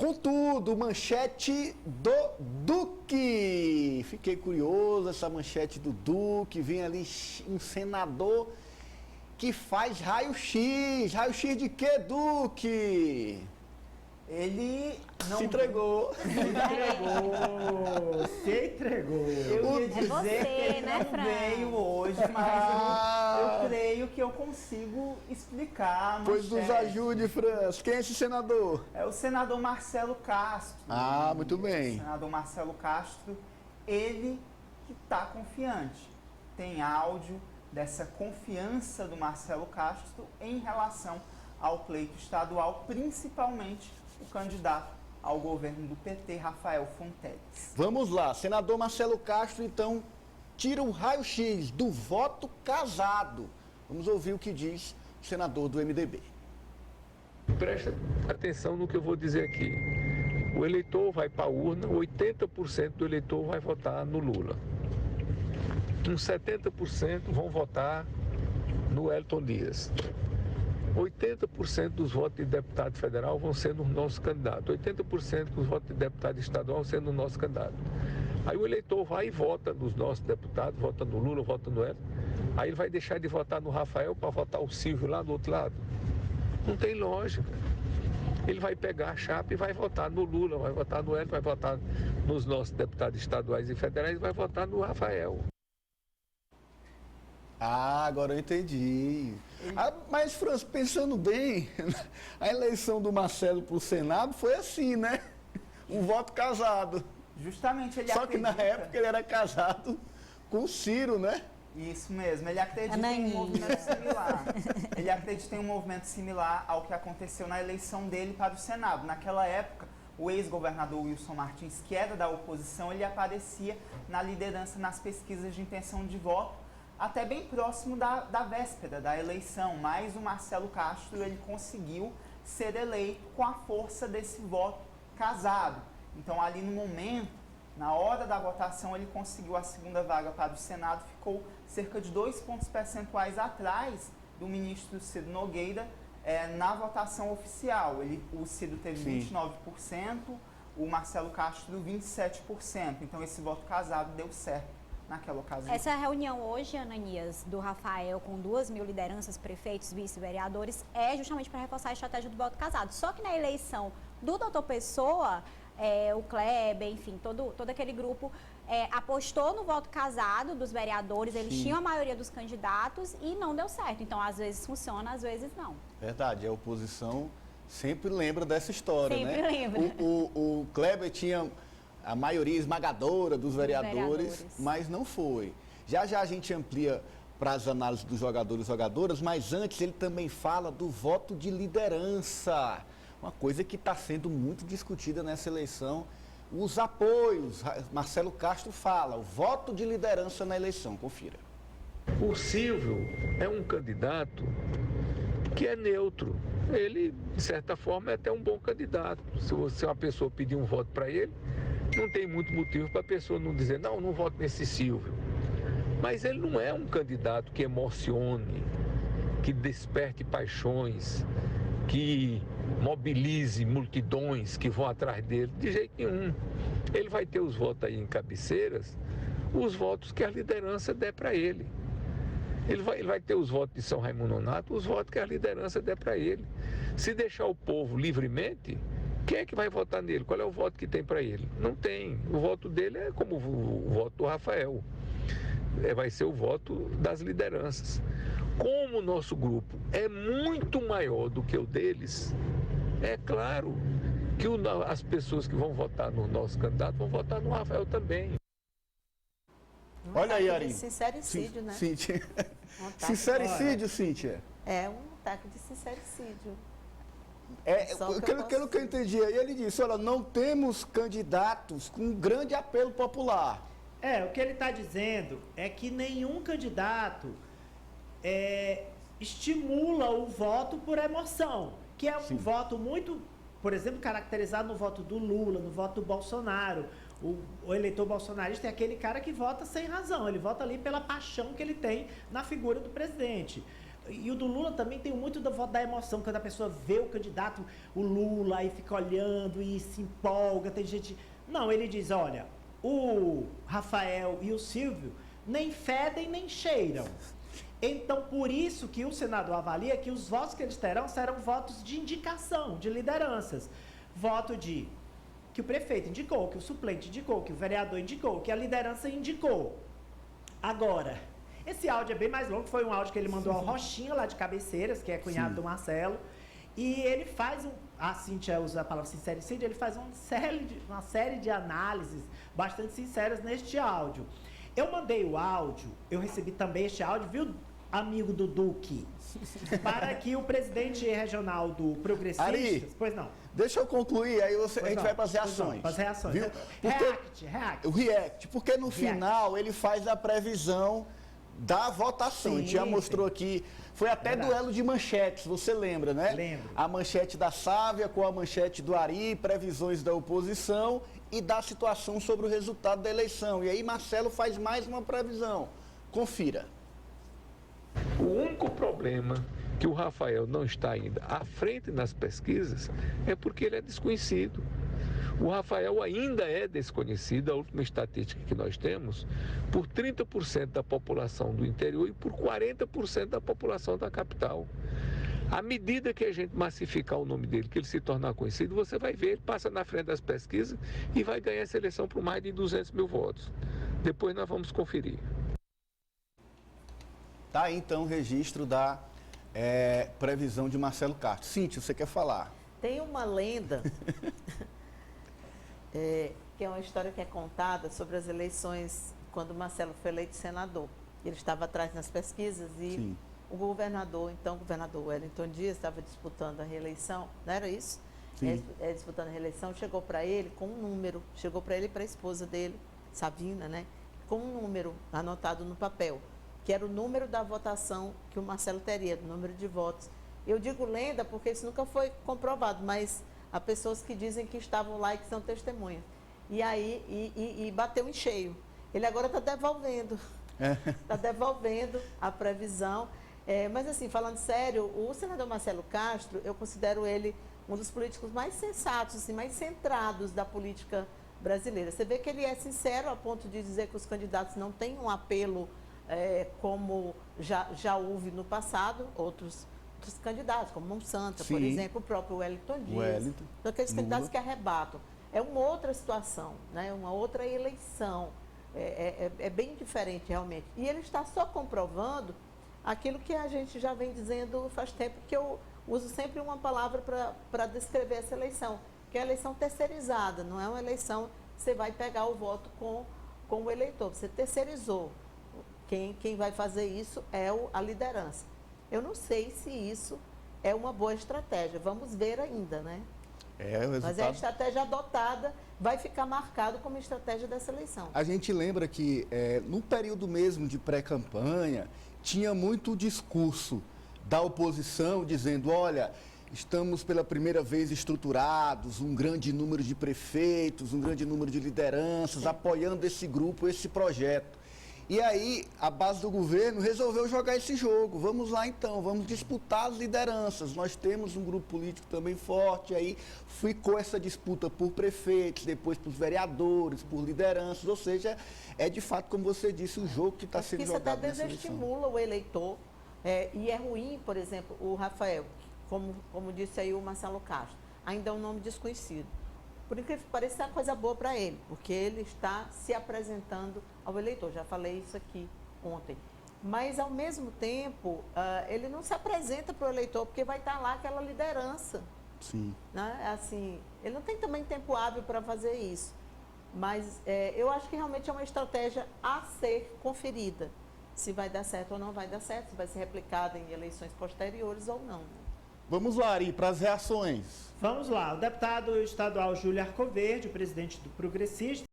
Contudo, manchete do Duque. Fiquei curioso, essa manchete do Duque. Vem ali um senador que faz raio-x. Raio-x de quê, Duque? Ele não... Se entregou. Se entregou. Eu ia dizer você, que ele né, não Fran? veio hoje, mas eu creio que eu consigo explicar a Pois nos manchete. ajude, Franz. Quem é esse senador? É o senador Marcelo Castro. Ah, muito O bem. senador Marcelo Castro, ele que está confiante. Tem áudio dessa confiança do Marcelo Castro em relação ao pleito estadual, principalmente o candidato ao governo do PT, Rafael Fonteles. Vamos lá, senador Marcelo Castro, então, tira o raio-x do voto casado. Vamos ouvir o que diz o senador do MDB. Presta atenção no que eu vou dizer aqui. O eleitor vai para a urna, 80% do eleitor vai votar no Lula. Uns 70% vão votar no Elton Dias. 80% dos votos de deputado federal vão ser no nosso candidato. 80% dos votos de deputado estadual vão ser no nosso candidato. Aí o eleitor vai e vota nos nossos deputados, vota no Lula, vota no Elton. Aí ele vai deixar de votar no Rafael para votar o Silvio lá do outro lado. Não tem lógica. Ele vai pegar a chapa e vai votar no Lula, vai votar no Elton, vai votar nos nossos deputados estaduais e federais e vai votar no Rafael. Ah, agora eu entendi. Mas, Franz, pensando bem, a eleição do Marcelo para o Senado foi assim, né? Um voto casado. Justamente ele Só que na época ele era casado com o Ciro, né? Isso mesmo, ele acredita em um movimento similar. Ele acredita em um movimento similar ao que aconteceu na eleição dele para o Senado. Naquela época, o ex-governador Wilson Martins, que era da oposição, ele aparecia na liderança nas pesquisas de intenção de voto, até bem próximo da véspera da eleição, mas o Marcelo Castro ele conseguiu ser eleito com a força desse voto casado. Então ali no momento, na hora da votação, ele conseguiu a segunda vaga para o Senado, ficou cerca de 2 pontos percentuais atrás do ministro Ciro Nogueira na votação oficial. O Ciro teve 29%, o Marcelo Castro 27%, então esse voto casado deu certo naquela ocasião. Essa reunião hoje, Ananias, do Rafael com 2.000 lideranças, prefeitos, vice-vereadores, é justamente para reforçar a estratégia do voto casado. Só que na eleição do doutor Pessoa, o Kleber, enfim, todo aquele grupo apostou no voto casado dos vereadores, eles tinham a maioria dos candidatos e não deu certo. Então, às vezes funciona, às vezes não. Verdade, a oposição sempre lembra dessa história, sempre né? Lembra. O Kleber tinha a maioria esmagadora dos vereadores, mas não foi. Já a gente amplia para as análises dos jogadores e jogadoras, mas antes ele também fala do voto de liderança, uma coisa que está sendo muito discutida nessa eleição, os apoios. Marcelo Castro fala, o voto de liderança na eleição, confira. O Silvio é um candidato que é neutro. Ele, de certa forma, é até um bom candidato. Se uma pessoa pedir um voto para ele, não tem muito motivo para a pessoa não dizer, não voto nesse Silvio. Mas ele não é um candidato que emocione, que desperte paixões, que mobilize multidões que vão atrás dele, de jeito nenhum. Ele vai ter os votos aí em cabeceiras, os votos que a liderança der para ele. Ele vai ter os votos de São Raimundo Nonato, os votos que a liderança der para ele. Se deixar o povo livremente, quem é que vai votar nele? Qual é o voto que tem para ele? Não tem. O voto dele é como o voto do Rafael. Vai ser o voto das lideranças. Como o nosso grupo é muito maior do que o deles, é claro que as pessoas que vão votar no nosso candidato vão votar no Rafael também. Olha aí, Ari. Sincericídio, né? Cíntia. Sincericídio, Cíntia? É um ataque de sincericídio. Pelo que eu entendi aí, ele disse, olha, não temos candidatos com grande apelo popular. O que ele está dizendo é que nenhum candidato estimula o voto por emoção, que é um voto muito, por exemplo, caracterizado no voto do Lula, no voto do Bolsonaro. O eleitor bolsonarista é aquele cara que vota sem razão, ele vota ali pela paixão que ele tem na figura do presidente. E o do Lula também tem muito do voto da emoção, quando a pessoa vê o candidato, o Lula, e fica olhando e se empolga, tem gente... Não, ele diz, olha, o Rafael e o Silvio nem fedem nem cheiram. Então, por isso que o senador avalia que os votos que eles terão serão votos de indicação, de lideranças. Voto de que o prefeito indicou, que o suplente indicou, que o vereador indicou, que a liderança indicou. Agora, esse áudio é bem mais longo, foi um áudio que ele mandou ao Rochinha, lá de Cabeceiras, que é cunhado do Marcelo, e ele faz a Cíntia usa a palavra sincericídio, ele faz uma série de análises bastante sinceras neste áudio. Eu mandei o áudio, eu recebi também este áudio, viu, amigo do Duque, para que o presidente regional do Progressistas... Ari, pois não. Deixa eu concluir, aí a gente vai para as reações. Para as reações. Viu? React. O react, porque no final ele faz a previsão da votação. A gente já mostrou aqui, foi até duelo de manchetes, você lembra, né? Lembro. A manchete da Sávia com a manchete do Ari, previsões da oposição e da situação sobre o resultado da eleição. E aí Marcelo faz mais uma previsão. Confira. O único problema que o Rafael não está ainda à frente nas pesquisas é porque ele é desconhecido. O Rafael ainda é desconhecido, a última estatística que nós temos, por 30% da população do interior e por 40% da população da capital. À medida que a gente massificar o nome dele, que ele se tornar conhecido, você vai ver, ele passa na frente das pesquisas e vai ganhar essa eleição por mais de 200 mil votos. Depois nós vamos conferir. Tá aí então o registro da previsão de Marcelo Castro. Cíntia, você quer falar? Tem uma lenda, que é uma história que é contada sobre as eleições, quando Marcelo foi eleito senador. Ele estava atrás nas pesquisas e Sim. o governador, então o governador Wellington Dias, estava disputando a reeleição, não era isso? Sim. Disputando a reeleição, chegou para ele com um número, chegou para ele e para a esposa dele, Savina, né? Com um número anotado no papel, que era o número da votação que o Marcelo teria, o número de votos. Eu digo lenda porque isso nunca foi comprovado, mas há pessoas que dizem que estavam lá e que são testemunhas. E aí, e bateu em cheio. Ele agora está devolvendo. Está devolvendo a previsão. Mas assim, falando sério, o senador Marcelo Castro, eu considero ele um dos políticos mais sensatos, assim, mais centrados da política brasileira. Você vê que ele é sincero a ponto de dizer que os candidatos não têm um apelo como já houve no passado, outros candidatos, como Monsanto, por exemplo, o próprio Wellington Dias. Então, aqueles candidatos que arrebatam. É uma outra situação, né? Uma outra eleição. É bem diferente, realmente. E ele está só comprovando aquilo que a gente já vem dizendo faz tempo, que eu uso sempre uma palavra para descrever essa eleição, que é a eleição terceirizada, não é uma eleição que você vai pegar o voto com o eleitor, você terceirizou. Quem vai fazer isso é a liderança. Eu não sei se isso é uma boa estratégia, vamos ver ainda, né? Mas a estratégia adotada vai ficar marcado como estratégia dessa eleição. A gente lembra que no período mesmo de pré-campanha, tinha muito discurso da oposição dizendo, olha, estamos pela primeira vez estruturados, um grande número de prefeitos, um grande número de lideranças, apoiando esse grupo, esse projeto. E aí, a base do governo resolveu jogar esse jogo. Vamos lá então, vamos disputar as lideranças. Nós temos um grupo político também forte, aí ficou essa disputa por prefeitos, depois por vereadores, por lideranças, ou seja, é de fato, como você disse, o jogo que está sendo jogado nessa eleição. Isso até desestimula o eleitor, e é ruim, por exemplo, o Rafael, como disse aí o Marcelo Castro, ainda é um nome desconhecido. Por incrível que pareça, é uma coisa boa para ele, porque ele está se apresentando ao eleitor. Já falei isso aqui ontem. Mas, ao mesmo tempo, ele não se apresenta para o eleitor, porque vai estar lá aquela liderança. Sim. Né? Assim, ele não tem também tempo hábil para fazer isso. Mas eu acho que realmente é uma estratégia a ser conferida. Se vai dar certo ou não vai dar certo, se vai ser replicada em eleições posteriores ou não. Vamos lá, Ari, para as reações. Vamos lá. O deputado estadual Júlio Arcoverde, o presidente do Progressista,